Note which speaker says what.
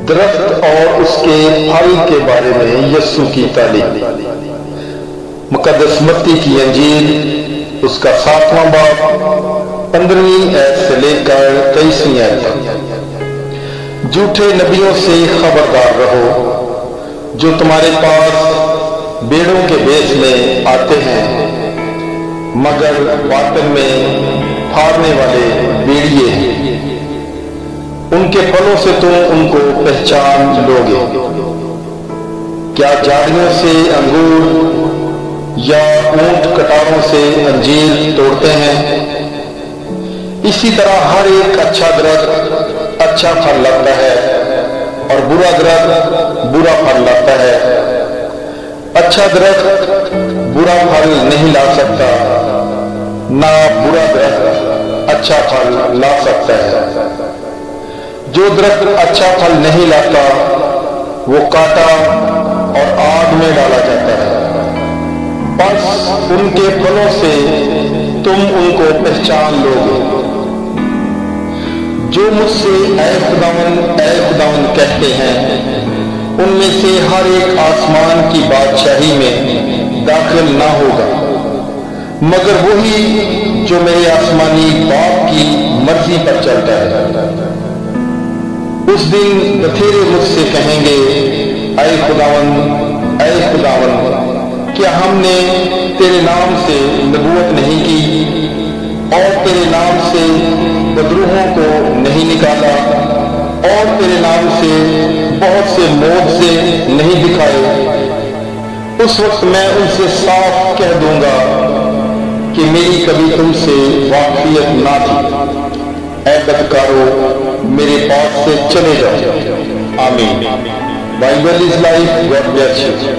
Speaker 1: درخت اور اس کے پھل کے بارے میں یسوع کی تعلیم۔ مقدس متی کی انجیل اس کا 7واں باب 15ویں آیت سے لے کر 23ویں آیت تک۔ جھوٹے نبیوں سے خبردار رہو جو تمہارے پاس بیڑوں کے بیچ میں آتے ہیں مگر باطن میں پھاڑنے والے بیڑیے ہیں۔ ان کے پھلوں سے تم ان کو پہچان لوگے۔ کیا جھاڑیوں سے انگور یا اونٹ کٹاروں سے انجیر توڑتے ہیں؟ اسی طرح ہر ایک اچھا درخت اچھا پھل لاتا ہے اور برا درخت برا پھل لاتا ہے۔ اچھا درخت برا پھل نہیں لا سکتا، نہ برا درخت اچھا پھل لا سکتا ہے۔ جو درخت اچھا پھل نہیں لاتا وہ کاٹا اور آگ میں ڈالا جاتا ہے۔ بس ان کے پھلوں سے تم ان کو پہچان لوگے۔ جو مجھ سے اے خداوند کہتے ہیں ان میں سے ہر ایک آسمان کی بادشاہی میں داخل نہ ہوگا مگر وہی جو میرے آسمانی باپ کی مرضی پر چلتا ہے۔ اس دن بتھیرے مجھ سے کہیں گے اے خداوند کیا ہم نے تیرے نام سے نبوت نہیں کی اور تیرے نام سے بدروہوں کو نہیں نکالا اور تیرے نام سے بہت سے معجزے نہیں دکھائے؟ اس وقت میں ان سے صاف کہہ دوں گا کہ میری کبھی تم سے واقفیت نہ تھی، اے بدکارو میرے پاس سے چلے جاؤ۔ آمین۔ Bible is life, God bless you.